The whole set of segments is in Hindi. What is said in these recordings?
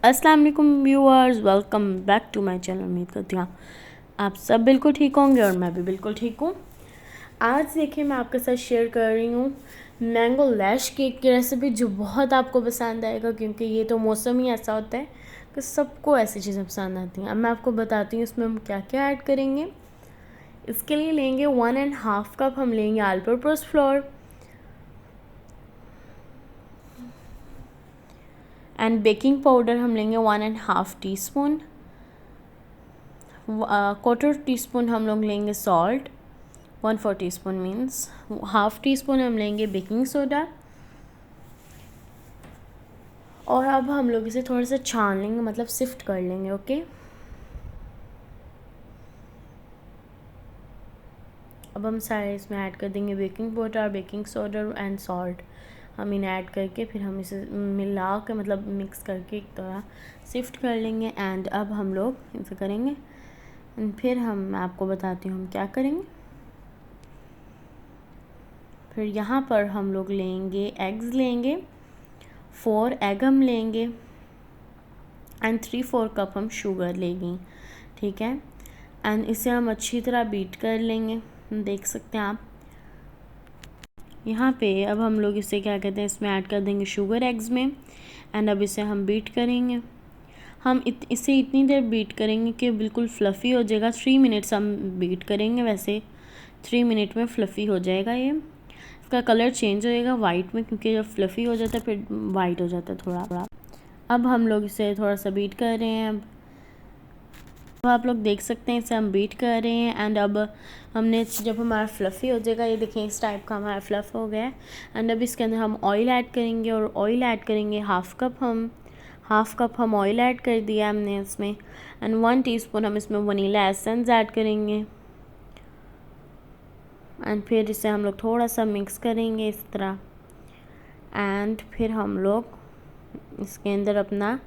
अस्सलाम वालेकुम viewers, welcome back to my channel. उम्मीद करती हूँ आप सब बिल्कुल ठीक होंगे और मैं भी बिल्कुल ठीक हूँ। आज देखिए मैं आपके साथ शेयर कर रही हूँ मैंगो लैश केक की रेसिपी, जो बहुत आपको पसंद आएगा क्योंकि ये तो मौसम ही ऐसा होता है कि सबको ऐसी चीज़ें पसंद आती हैं। अब मैं आपको बताती हूँ इसमें हम क्या क्या ऐड करेंगे। इसके लिए लेंगे 1.5 कप हम लेंगे all purpose floor and baking powder हम लेंगे 1.5 टीस्पून। क्वार्टर टी स्पून हम लोग लेंगे salt, 1/4 teaspoon means half tea spoon हम लेंगे बेकिंग सोडा। और अब हम लोग इसे थोड़ा सा छान लेंगे, मतलब सिफ्ट कर लेंगे। ओके, अब हम सारे इसमें ऐड कर देंगे baking powder, baking soda and salt. हम इन्हें ऐड करके फिर हम इसे मिला के मतलब मिक्स करके एक तरह सिफ्ट कर लेंगे। एंड अब हम लोग इसे करेंगे। फिर मैं आपको बताती हूँ हम क्या करेंगे। फिर यहाँ पर हम लोग लेंगे एग्स लेंगे, 4 एग हम लेंगे एंड 3/4 कप हम शुगर लेंगे। ठीक है, एंड इसे हम अच्छी तरह बीट कर लेंगे। देख सकते हैं आप यहाँ पे। अब हम लोग इसे क्या कहते हैं, इसमें ऐड कर देंगे शुगर एग्स में। एंड अब इसे हम बीट करेंगे। हम इसे इतनी देर बीट करेंगे कि बिल्कुल फ्लफ़ी हो जाएगा। 3 मिनट्स हम बीट करेंगे। वैसे 3 मिनट में फ्लफ़ी हो जाएगा। ये इसका कलर चेंज हो जाएगा वाइट में, क्योंकि जब फ्लफ़ी हो जाता है फिर वाइट हो जाता है थोड़ा थोड़ा। अब हम लोग इसे थोड़ा सा बीट कर रहे हैं। अब आप लोग देख सकते हैं इसे हम बीट कर रहे हैं। एंड अब हमने जब हमारा फ्लफ़ी हो जाएगा, ये देखें इस टाइप का हमारा फ्लफ़ हो गया है। एंड अब इसके अंदर हम ऑयल ऐड करेंगे, और ऑयल ऐड करेंगे हाफ़ कप हम ऑयल ऐड कर दिया हमने इसमें। एंड 1 टीस्पून हम इसमें वनीला एसेंस ऐड करेंगे। एंड फिर इसे हम लोग थोड़ा सा मिक्स करेंगे इस तरह। एंड फिर हम लोग इसके अंदर अपना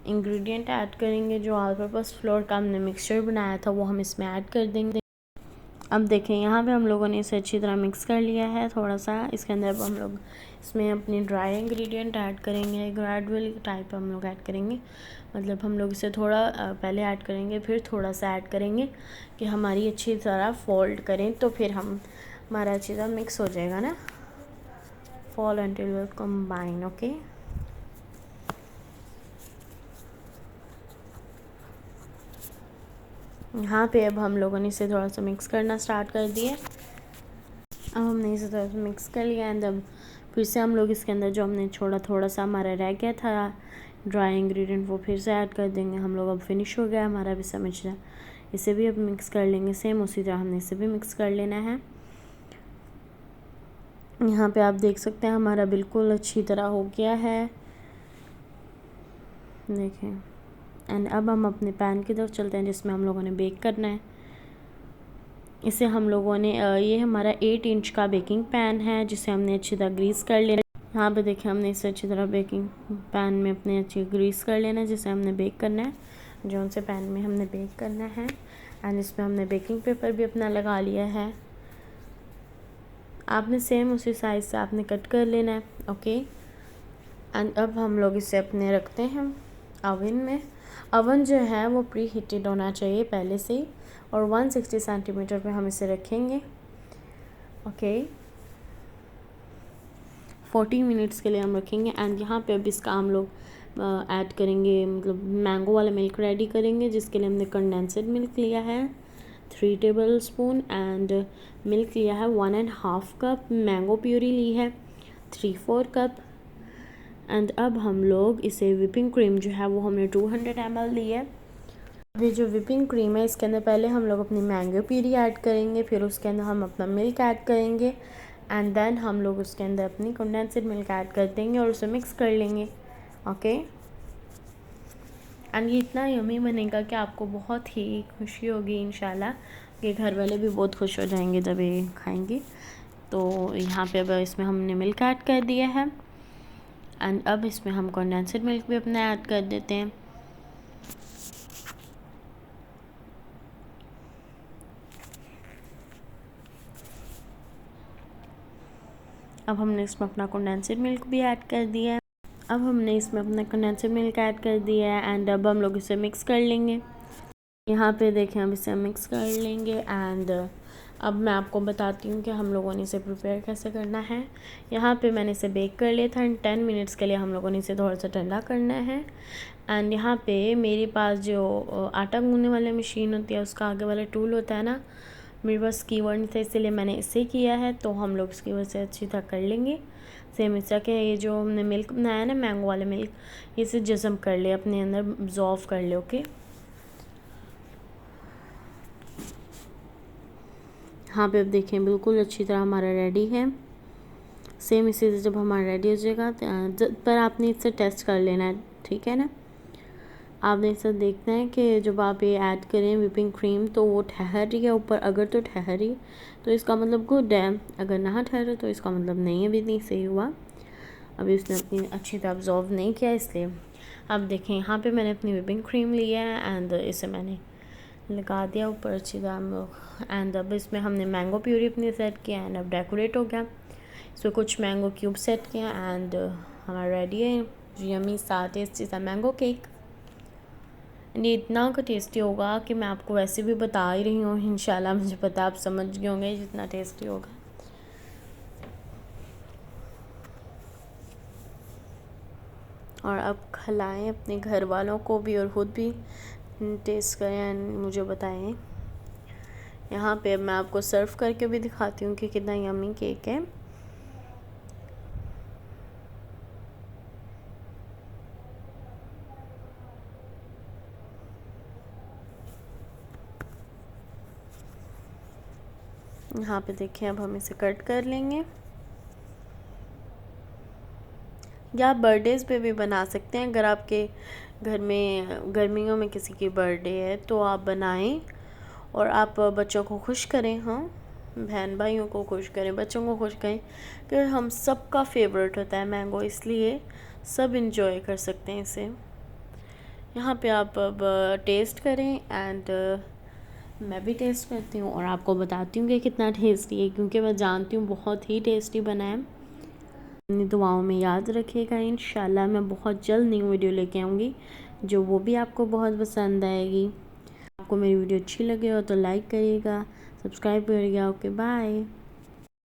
इंग्रेडिएंट ऐड करेंगे, जो ऑल पर्पस फ्लोर का हमने मिक्सचर बनाया था वो हम इसमें ऐड कर देंगे। अब देखें यहाँ पे हम लोगों ने इसे अच्छी तरह मिक्स कर लिया है थोड़ा सा। इसके अंदर अब हम लोग इसमें अपनी ड्राई इंग्रेडिएंट ऐड करेंगे, ग्रेजुअली टाइप हम लोग ऐड करेंगे। मतलब हम लोग इसे थोड़ा पहले ऐड करेंगे, फिर थोड़ा सा ऐड करेंगे कि हमारी अच्छी तरह फोल्ड करें, तो फिर हमारा अच्छी तरह मिक्स हो जाएगा ना। Fold until will combine. Okay, यहाँ पे अब हम लोगों ने इसे थोड़ा सा मिक्स करना स्टार्ट कर दिया। अब हमने इसे थोड़ा सा मिक्स कर लिया। एंड अब फिर से हम लोग इसके अंदर जो हमने थोड़ा सा हमारा रह गया था ड्राई इंग्रेडिएंट, वो फिर से ऐड कर देंगे हम लोग। अब फिनिश हो गया हमारा भी समझ रहा। इसे भी अब मिक्स कर लेंगे, सेम उसी तरह हमने इसे भी मिक्स कर लेना है। यहाँ पे आप देख सकते हैं हमारा बिल्कुल अच्छी तरह हो गया है, देखें। एंड अब हम अपने पैन की तरफ चलते हैं जिसमें हम लोगों ने बेक करना है। इसे हम लोगों ने ये हमारा 8 इंच का बेकिंग पैन है, जिसे हमने अच्छी तरह ग्रीस कर लेना। यहाँ पे देखें हमने इसे अच्छी तरह बेकिंग पैन में अपने अच्छी ग्रीस कर लेना है, जिसे हमने बेक करना है, जो से पैन में हमने बेक करना है। एंड इसमें हमने बेकिंग पेपर भी अपना लगा लिया है। आपने सेम उसी साइज़ से आपने कट कर लेना है। ओके, एंड अब हम लोग इसे अपने रखते हैं ओवन में। ओवन जो है वो प्री हीटेड होना चाहिए पहले से ही, और 160 सेंटीमीटर पे हम इसे रखेंगे। ओके, 40 मिनट्स के लिए हम रखेंगे। एंड यहाँ पे अब इसका हम लोग ऐड करेंगे, मतलब मैंगो वाला मिल्क रेडी करेंगे, जिसके लिए हमने कंडेंसड मिल्क लिया है 3 टेबल स्पून। एंड मिल्क लिया है 1.5 कप। मैंगो प्यूरी ली है 3/4 कप। एंड अब हम लोग इसे विपिंग क्रीम जो है वो हमने 200 ml ली है। ये जो विपिंग क्रीम है इसके अंदर पहले हम लोग अपनी मैंगो प्यूरी ऐड करेंगे, फिर उसके अंदर हम अपना मिल्क ऐड करेंगे। एंड देन हम लोग उसके अंदर अपनी कंडेंसड मिल्क ऐड कर देंगे और उसे मिक्स कर लेंगे। ओके, एंड ये इतना यमी बनेगा कि आपको बहुत ही खुशी होगी इंशाल्लाह, कि घर वाले भी बहुत खुश हो जाएंगे जब ये खाएंगे। तो यहाँ पे अब इसमें हमने मिल्क ऐड कर दिया है। एंड अब इसमें हम कंडेंसड मिल्क भी अपना ऐड कर देते हैं। अब हमने इसमें अपना कंडेंसड मिल्क भी ऐड कर दिया है। अब हमने इसमें अपना कंडेंस्ड मिल्क ऐड कर दिया है एंड अब हम लोग इसे मिक्स कर लेंगे। यहाँ पे देखें हम इसे मिक्स कर लेंगे एंड अब मैं आपको बताती हूँ कि हम लोगों ने इसे प्रिपेयर कैसे करना है। यहाँ पे मैंने इसे बेक कर लिया था एंड 10 मिनट्स के लिए हम लोगों ने इसे थोड़ा सा ठंडा करना है। एंड यहाँ पे मेरे पास जो आटा गूंदने वाली मशीन होती है उसका आगे वाला टूल होता है ना, मेरे पास कीवर्ड नहीं था इसलिए मैंने इसे किया है। तो हम लोग इसकी वजह से अच्छी तरह कर लेंगे। सेम इस तरह के ये जो हमने मिल्क बनाया ना, मैंगो वाले मिल्क, इसे जज़म कर ले, अपने अंदर अब्जॉर्व कर ले। ओके, हाँ पे अब देखें बिल्कुल अच्छी तरह हमारा रेडी है। सेम इसी से जब हमारा रेडी हो जाएगा पर आपने इससे टेस्ट कर लेना है, ठीक है ना। आपने इसे देखना है कि जब आप ये ऐड करें व्हिपिंग क्रीम तो वो ठहर रही है ऊपर, अगर तो ठहरी तो इसका मतलब गुड है, अगर ना ठहरे तो इसका मतलब नहीं है, अभी नहीं सही हुआ, अभी उसने अपनी अच्छी तरह अब्जॉर्व नहीं किया इसलिए। अब देखें यहाँ पे मैंने अपनी व्हिपिंग क्रीम लिया है एंड इसे मैंने लगा दिया ऊपर अच्छी तरह। एंड अब इसमें हमने मैंगो प्यूरी अपनी सेट किया एंड अब डेकोरेट हो गया। इसमें कुछ मैंगो क्यूब सेट किया एंड हमारा रेडी है यम्मी सा टेस्टी सा मैंगो केक। ये इतना का टेस्टी होगा कि मैं आपको वैसे भी बता ही रही हूँ, इंशाल्लाह मुझे पता आप समझ गए होंगे जितना टेस्टी होगा। और अब खिलाएं अपने घर वालों को भी और ख़ुद भी टेस्ट करें एंड मुझे बताएं। यहाँ पे अब मैं आपको सर्व करके भी दिखाती हूँ कि कितना यम्मी केक है। यहाँ पे देखें अब हम इसे कट कर लेंगे, या आप बर्थडेज़ पे भी बना सकते हैं। अगर आपके घर में गर्मियों में किसी की बर्थडे है तो आप बनाएं और आप बच्चों को खुश करें, हाँ बहन भाइयों को खुश करें, बच्चों को खुश करें, क्योंकि हम सबका फेवरेट होता है मैंगो, इसलिए सब इंजॉय कर सकते हैं इसे। यहाँ पे आप अब टेस्ट करें एंड मैं भी टेस्ट करती हूँ और आपको बताती हूँ कि कितना टेस्टी है, क्योंकि मैं जानती हूँ बहुत ही टेस्टी बना है। अपनी दुआओं में याद रखिएगा। इंशाल्लाह मैं बहुत जल्द न्यू वीडियो लेके आऊँगी जो वो भी आपको बहुत पसंद आएगी। आपको मेरी वीडियो अच्छी लगे हो तो लाइक करिएगा, सब्सक्राइब करिएगा। Okay bye.